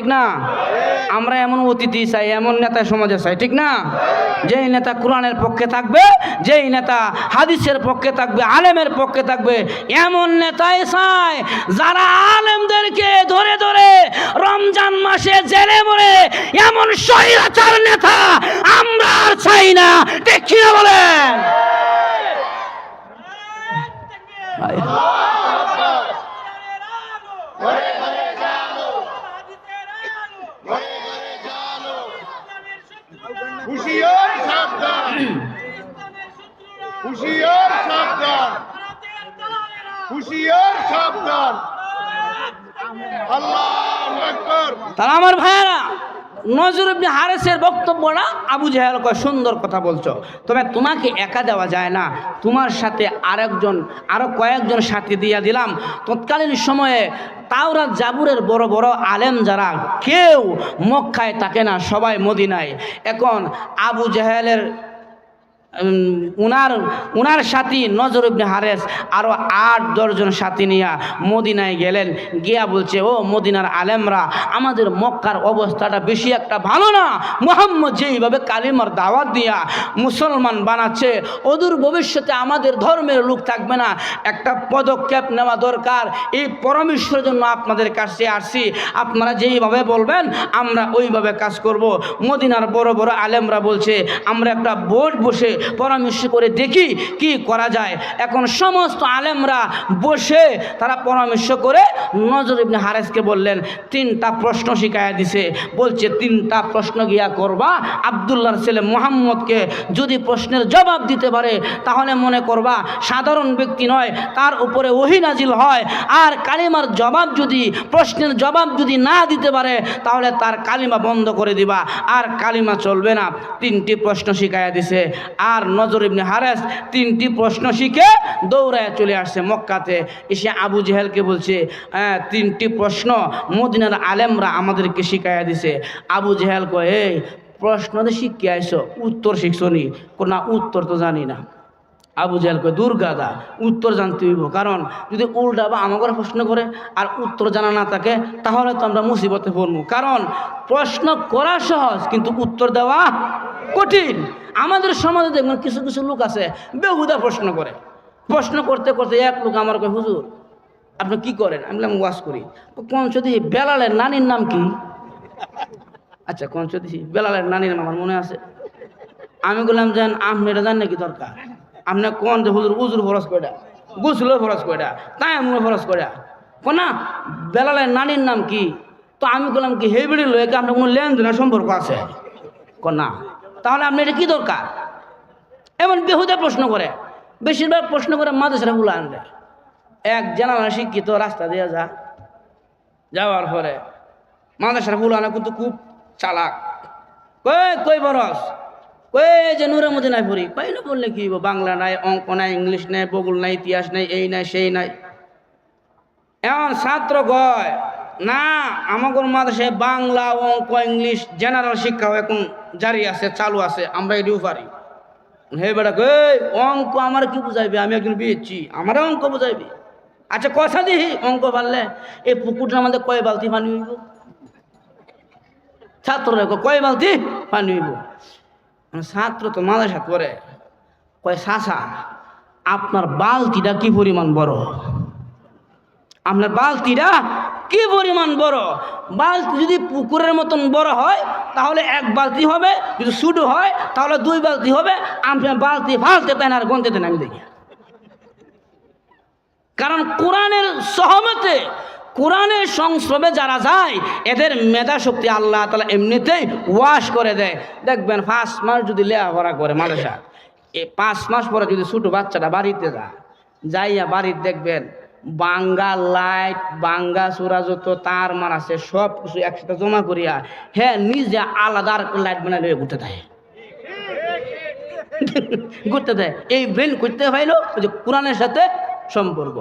ঠিক না? আমরা এমন অতিথি চাই, এমন নেতা সমাজে চাই, ঠিক না? যেই নেতা কোরআনের পক্ষে থাকবে, যেই নেতা হাদিসের পক্ষে থাকবে, আলেমের পক্ষে থাকবে, এমন নেতাই চাই যারা আলেমদেরকে ধরে ধরে রমজান মাসে জেলে মরে এমন স্বৈরাচার নেতা আমরা আর চাই না, ঠিক কি না বলেন? হুশিয়ার সাবধান, হুশিয়ার সাবধান, হুশিয়ার সাবধান। আল্লাহু আকবার। তারা আমার ভাইয়েরা, নজর ইবনে হারেসের বক্তব্যটা আবু জাহেল কয় সুন্দর কথা বলছো, তবে তোমাকে একা দেওয়া যায় না, তোমার সাথে আরো কয়েকজন সাথী দিয়ে দিলাম। তৎকালীন সময়ে তাওরাত জাবুরের বড় বড় আলেম যারা কেউ মক্কায় থাকে না, সবাই মদিনায়। এখন আবু জাহেলের উনার সাথী নজর ইবনে হারেস আরো 8-10 জন সাথী নিয়ে মদিনায় গেলেন। গিয়া বলছে, ও মদিনার আলেমরা, আমাদের মক্কার অবস্থাটা বেশি একটা ভালো না। মুহাম্মদ যেইভাবে কালিমার দাওয়াত দিয়া মুসলমান বানাচ্ছে, অদূর ভবিষ্যতে আমাদের ধর্মের লোক থাকবে না, একটা পদক্ষেপ নেওয়া দরকার। এই পরামর্শের জন্য আপনাদের কাছে আসছি, আপনারা যেইভাবে বলবেন আমরা ওইভাবে কাজ করব। মদিনার বড় বড় আলেমরা বলছে, আমরা একটা বোর্ড বসে পরামর্শ করে দেখি কি করা যায়। এখন সমস্ত আলেমরা বসে তারা পরামর্শ করে নজর ইবনে হারেসকে বললেন, 3টা প্রশ্ন শিখাইয়া দিছে। বলছে 3টা প্রশ্ন গিয়া করবা, আব্দুল্লাহর ছেলে মুহাম্মদকে যদি প্রশ্নের জবাব দিতে পারে তাহলে মনে করবা সাধারণ ব্যক্তি নয়, তার উপরে ওহী নাজিল হয়। আর কালিমার জবাব যদি, প্রশ্নের জবাব যদি না দিতে পারে তাহলে তার কালিমা বন্ধ করে দিবা, আর কালিমা চলবে না। 3টি প্রশ্ন শিখাইয়া দিছে। আর নজর ইবনে হারেস 3টি প্রশ্ন শিখে দৌড়ায় চলে আসছে মক্কাতে। এসে আবু জাহেলকে বলছে, 3টি প্রশ্ন মদিনার আলেমরা আমাদেরকে শিখাইয়া দিছে। আবু জাহেল কয়, এই প্রশ্ন তো শিখে আইসো, উত্তর শিখছো নি? না, উত্তর তো জানি না। আবু জাহেল কয়, দুর্গাদা, উত্তর জানতে হইব, কারণ যদি উল্টা বা আমাকে প্রশ্ন করে আর উত্তর জানা না থাকে তাহলে তো আমরা মুসিবতে পড়বো। কারণ প্রশ্ন করা সহজ কিন্তু উত্তর দেওয়া কঠিন। আমাদের সমাজে দেখবেন কিছু কিছু লোক আছে বেহুদা প্রশ্ন করে। প্রশ্ন করতে করতে এক লোক আমার কয়, হুজুর আপনি কি করেন? আমি বললাম, ওয়াজ করি। কোন যদি বেলালের নানির নাম কি? আচ্ছা, কোন যদি বেলালের নানির নাম আমার মনে আছে। আমি বললাম, যেন আপনি এটা জান নাকি দরকার? আপনি কোন যে হুজুর উজুর ফরজ কয়টা, গোসলের ফরজ কয়টা, তাই আমি ফরজ কয়টা? না, বেলালের নানির নাম কি? তো আমি বললাম কি, হে বেড়ি লয়ে আপনার কোনো লেনদেনের সম্পর্ক আছে? না, তাহলে আপনি এটা কি দরকার? এমন বেহুদা প্রশ্ন করে। বেশিরভাগ প্রশ্ন করে মাদ্রাসার গুলো আনবে। এক জানালা শিক্ষিত রাস্তা দিয়ে যাওয়ার পরে মাদ্রাসার গুলো আনা কিন্তু খুব চালাক। কই বরস, কই যে নূরের মধ্যে নাই পড়ি, কই না বললে কি বাংলা নাই, অঙ্ক নাই, ইংলিশ নাই, ভূগোল নাই, ইতিহাস নাই, এই নাই সেই নাই। এমন ছাত্র কয়, না আমাদের মাদ্রাসায় বাংলা, অঙ্ক, ইংলিশ, জেনারেল শিক্ষাও এখন জারি আছে, চালু আছে, আমরা এটিও পারি। হে বেটা, কই অঙ্ক আমার কি বুঝাইবে? আমি একজন বিয়েছি, আমার অঙ্ক বুঝাইবি? আচ্ছা কথা দিই, অঙ্ক পারলে এই পুকুরটার মধ্যে কয় বালতি পানি হইব? ছাত্ররা কয় বালতি পানি হইব? ছাত্র তো মাদ্রাসা করে, কয় চাচা আপনার বালতিটা কি পরিমাণ বড়? আপনার বালতিটা কি পরিমাণ বড়? বালতি যদি পুকুরের মতন বড় হয় তাহলে 1 বালতি হবে, যদি ছোট হয় তাহলে 2 বালতি হবে। আপনার বালতি ফালতে দেন আর গনতে দেন, আমি দেখি। কারণ কোরআনের সহমতে, কোরআনের সংস্রবে যারা যায় এদের মেধা শক্তি আল্লাহ তাআলা এমনিতেই ওয়াশ করে দেয়। দেখবেন 5 মাস যদি লেখাপড়া করে মাদ্রাসা, এই 5 মাস পরে যদি ছোট বাচ্চাটা বাড়িতে যাইয়া বাড়িতে দেখবেন বাঙ্গা লাইট, বাঙ্গা চূড়া, যত তার মার আছে সব কিছু একসাথে জমা করিয়া হ্যাঁ নিজে আলাদা লাইট বানাই লয়ে ঘুরতে দেয়। এই ব্রেন করতে পাইল ওই যে কোরআনের সাথে সম্পর্ক।